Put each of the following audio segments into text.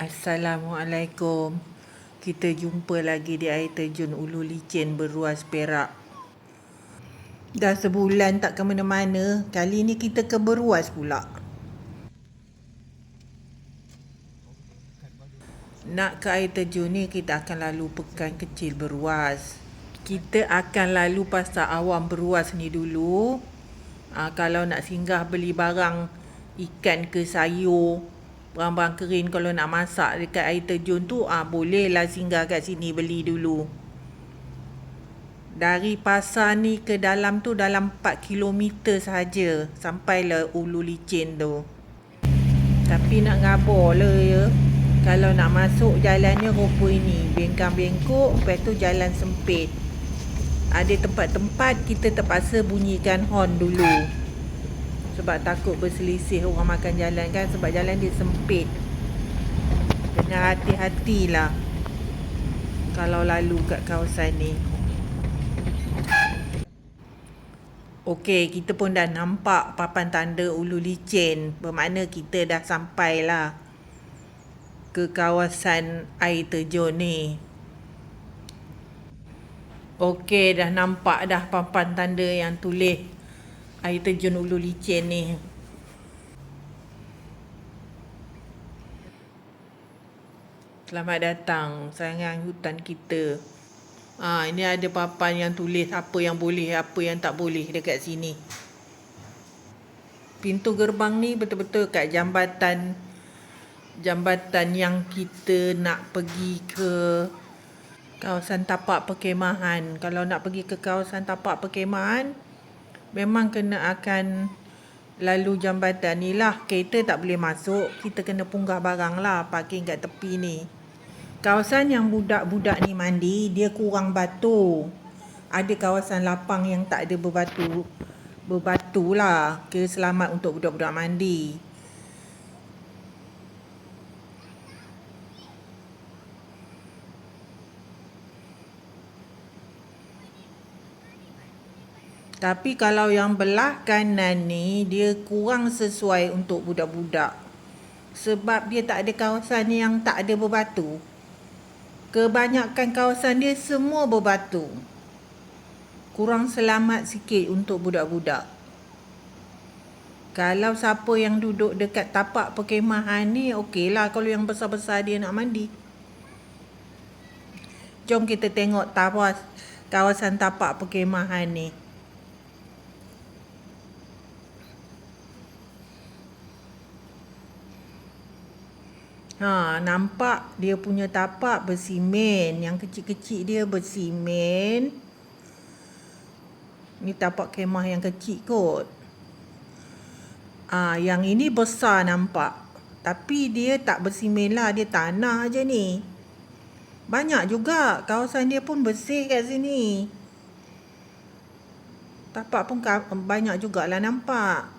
Assalamualaikum. Kita jumpa lagi di air terjun Ulu Licin Beruas Perak. Dah sebulan tak ke mana-mana, kali ni kita ke Beruas pula. Nak ke air terjun ni kita akan lalu Pekan Kecil Beruas. Kita akan lalu Pasar Awam Beruas ni dulu. Kalau nak singgah beli barang ikan ke sayur, barang-barang kering kalau nak masak dekat air terjun tu, bolehlah singgah kat sini beli dulu. Dari pasar ni ke dalam tu dalam 4 kilometer sahaja sampailah Ulu Licin tu. Tapi nak ngabar lah ya, kalau nak masuk jalannya rupa ini, bengkang-bengkok, lepas tu jalan sempit. Ada tempat-tempat kita terpaksa bunyikan horn dulu, sebab takut berselisih orang makan jalan kan, sebab jalan dia sempit. Kena hati-hatilah kalau lalu kat kawasan ni. Okey, kita pun dah nampak papan tanda Ulu Licin, bermakna kita dah sampailah ke kawasan air terjun ni. Okey, dah nampak dah papan tanda yang tulis air terjun Ulu Licin ni. Selamat datang sayangan hutan kita. Ini ada papan yang tulis apa yang boleh, apa yang tak boleh dekat sini. Pintu gerbang ni betul-betul kat jambatan yang kita nak pergi ke kawasan tapak perkemahan. Kalau nak pergi ke kawasan tapak perkemahan, memang kena akan lalu jambatan ni lah. Kereta tak boleh masuk, kita kena punggah barang lah, parking kat tepi ni. Kawasan yang budak-budak ni mandi, dia kurang batu. Ada kawasan lapang yang tak ada berbatu lah, kira selamat untuk budak-budak mandi. Tapi kalau yang belah kanan ni, dia kurang sesuai untuk budak-budak, sebab dia tak ada kawasan yang tak ada berbatu. Kebanyakan kawasan dia semua berbatu. Kurang selamat sikit untuk budak-budak. Kalau siapa yang duduk dekat tapak perkemahan ni, okeylah. Kalau yang besar-besar dia nak mandi, jom kita tengok kawasan tapak perkemahan ni. Nampak dia punya tapak bersimen. Yang kecil-kecil dia bersimen. Ni tapak kemah yang kecil kot. Yang ini besar nampak. Tapi dia tak bersimen lah, dia tanah je ni. Banyak juga, kawasan dia pun bersih kat sini. Tapak pun banyak jugalah nampak.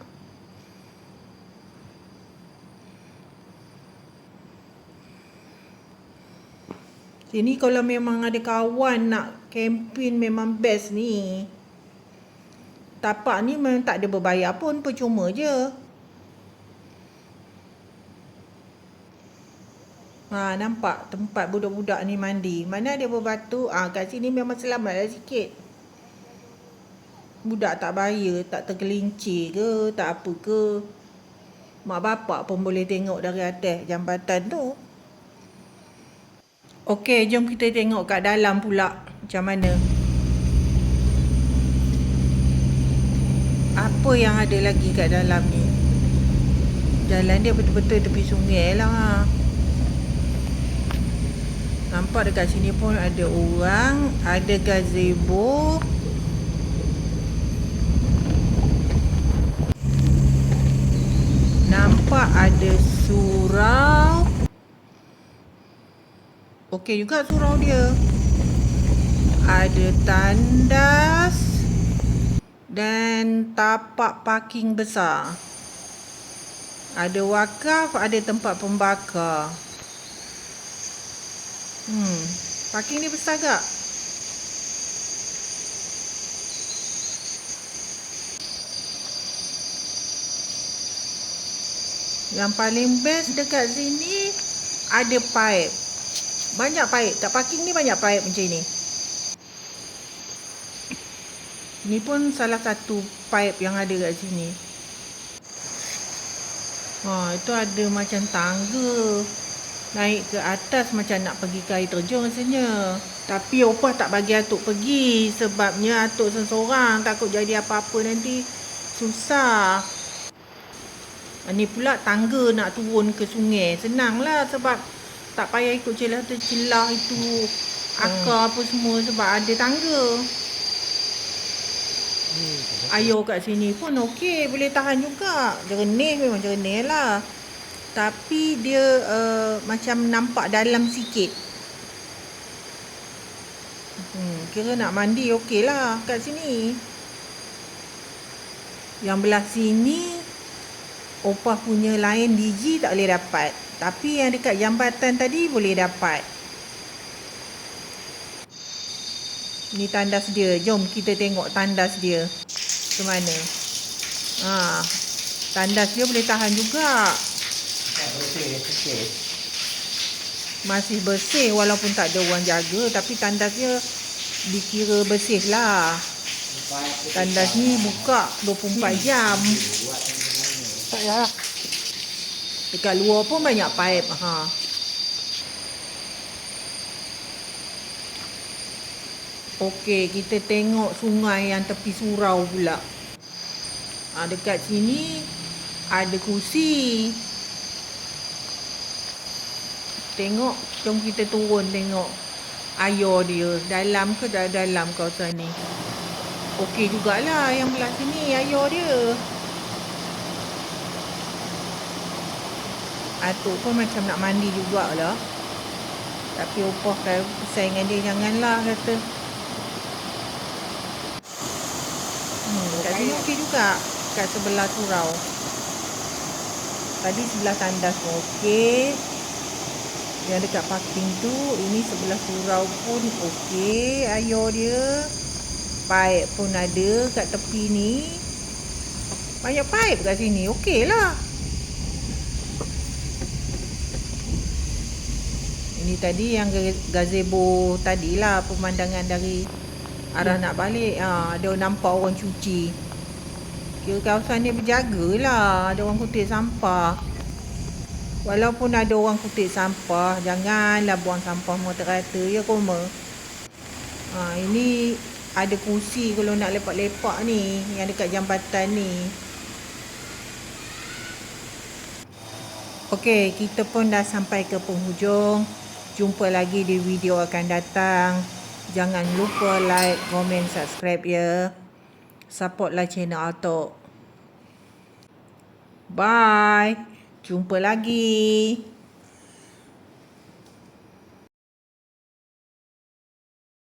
Sini kalau memang ada kawan nak camping memang best ni. Tapak ni memang tak ada berbayar pun, percuma je. Nampak tempat budak-budak ni mandi. Mana ada berbatu. Kat sini memang selamatlah sikit. Budak tak bayar, tak tergelincir ke, tak apa ke. Mak bapak pun boleh tengok dari atas jambatan tu. Okey, jom kita tengok kat dalam pula macam mana. Apa yang ada lagi kat dalam ni? Jalan dia betul-betul tepi sungai lah. Nampak dekat sini pun ada orang, ada gazebo. Nampak ada surau. Okey juga surau dia. Ada tandas dan tapak parking besar. Ada wakaf, ada tempat pembakar. Parking ni besar tak? Yang paling best dekat sini, ada pipe. Banyak pipe. Tak parking ni banyak pipe macam ni. Ni pun salah satu pipe yang ada kat sini. Itu ada macam tangga. Naik ke atas macam nak pergi ke air terjun rasanya. Tapi opah tak bagi atuk pergi. Sebabnya atuk seorang. Takut jadi apa-apa nanti susah. Ni pula tangga nak turun ke sungai. Senang lah sebab tak payah ikut celah itu. Akar apa semua sebab ada tangga. Air kat sini pun okey, boleh tahan juga. Jernih, memang jernih lah. Tapi dia macam nampak dalam sikit. Kira nak mandi okey lah kat sini. Yang belah sini opah punya lain DG tak boleh dapat. Tapi yang dekat jambatan tadi boleh dapat. Ni tandas dia. Jom kita tengok tandas dia ke mana. Tandas dia boleh tahan juga. Masih bersih walaupun tak ada orang jaga. Tapi tandas dia dikira bersih lah. Tandas ni buka 24 jam. Tak payah. Dekat luar pun banyak pipe. Okey, kita tengok sungai yang tepi surau pula. Dekat sini ada kursi. Tengok, jom kita turun tengok air dia. Dalam ke tak dalam kawasan ni. Okey jugalah yang belah sini air dia. Atuk pun macam nak mandi jugalah. Tapi opah kan pesan dengan dia janganlah kata. Kat sini okey juga. Kat sebelah surau. Tadi sebelah tandas pun okey. Yang dekat parking tu, ini sebelah surau pun okey. Air dia. Pipe pun ada kat tepi ni. Banyak pipe kat sini. Okey lah. Ini tadi yang gazebo tadilah pemandangan dari arah nak balik. Ada nampak orang cuci. Kira kawasan ni berjaga lah. Ada orang kutip sampah. Walaupun ada orang kutip sampah, janganlah buang sampah merata-rata ya koma. Ini ada kursi kalau nak lepak-lepak ni yang dekat jambatan ni. Okey, kita pun dah sampai ke penghujung. Jumpa lagi di video akan datang. Jangan lupa like, komen, subscribe ya. Supportlah channel Atok. Bye. Jumpa lagi.